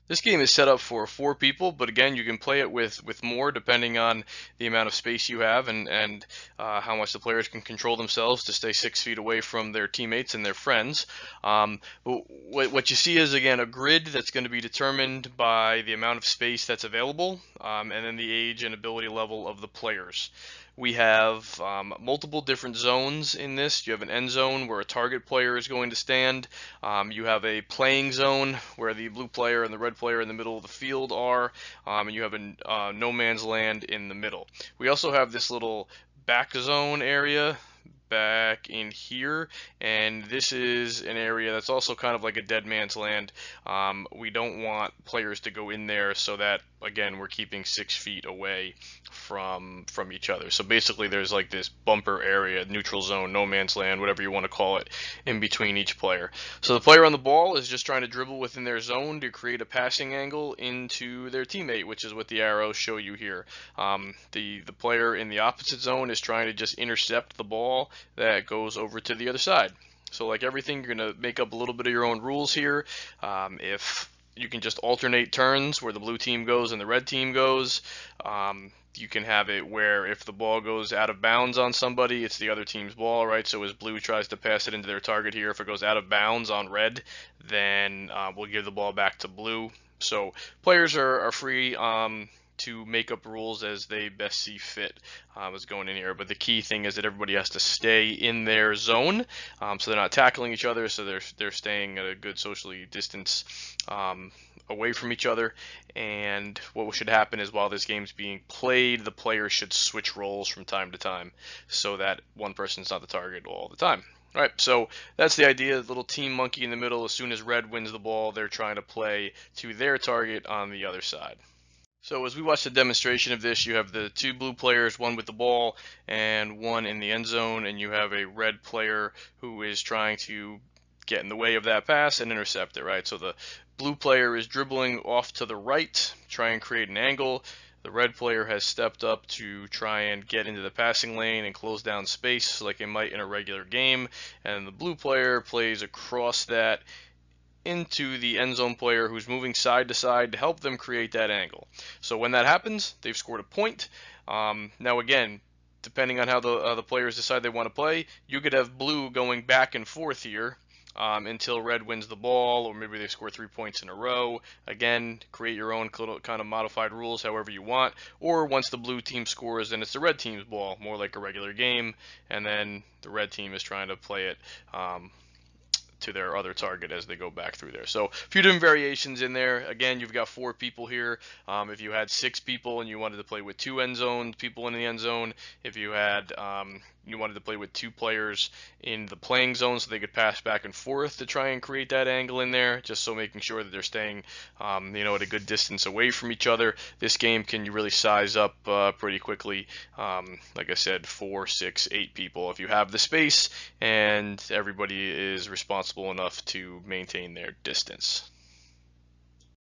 This game is set up for 4 people, but again, you can play it with more depending on the amount of space you have and how much the players can control themselves to stay 6 feet away from their teammates and their friends. But what you see is again a grid that's going to be determined by the amount of space that's available, and then the age and ability level of the players. We have multiple different zones in this. You have an end zone where a target player is going to stand. You have a playing zone where the blue player and the red player in the middle of the field are, and you have a no man's land in the middle. We also have this little back zone area back in here, and this is an area that's also kind of like a dead man's land. We don't want players to go in there, so that again we're keeping 6 feet away from each other. So basically there's like this bumper area, neutral zone, no man's land, whatever you want to call it, in between each player. So the player on the ball is just trying to dribble within their zone to create a passing angle into their teammate, which is what the arrows show you here. The player in the opposite zone is trying to just intercept the ball that goes over to the other side. So like everything, you're going to make up a little bit of your own rules here. If you can just alternate turns where the blue team goes and the red team goes. You can have it where if the ball goes out of bounds on somebody, it's the other team's ball, right? So as blue tries to pass it into their target here, if it goes out of bounds on red, then we'll give the ball back to blue. So players are free to make up rules as they best see fit as going in here. But the key thing is that everybody has to stay in their zone, so they're not tackling each other, so they're staying at a good socially distance away from each other. And what should happen is while this game's being played, the players should switch roles from time to time so that one person's not the target all the time. All right, so that's the idea. The little team monkey in the middle. As soon as red wins the ball, they're trying to play to their target on the other side. So as we watch the demonstration of this, you have the 2 blue players, one with the ball and one in the end zone, and you have a red player who is trying to get in the way of that pass and intercept it, right? So the blue player is dribbling off to the right, try and create an angle. The red player has stepped up to try and get into the passing lane and close down space like it might in a regular game, and the blue player plays across that into the end zone player who's moving side to side to help them create that angle. So when that happens, they've scored a point. Now again, depending on how the players decide they want to play, you could have blue going back and forth here until red wins the ball, or maybe they score 3 points in a row. Again, create your own kind of modified rules however you want. Or once the blue team scores, then it's the red team's ball, more like a regular game, and then the red team is trying to play it to their other target as they go back through there. So a few different variations in there. Again, you've got 4 people here. If you had 6 people and you wanted to play with 2 people in the end zone, if you had you wanted to play with 2 players in the playing zone so they could pass back and forth to try and create that angle in there, just so making sure that they're staying at a good distance away from each other. This game can really size up pretty quickly. Like I said, 4, 6, 8 people if you have the space and everybody is responsible enough to maintain their distance.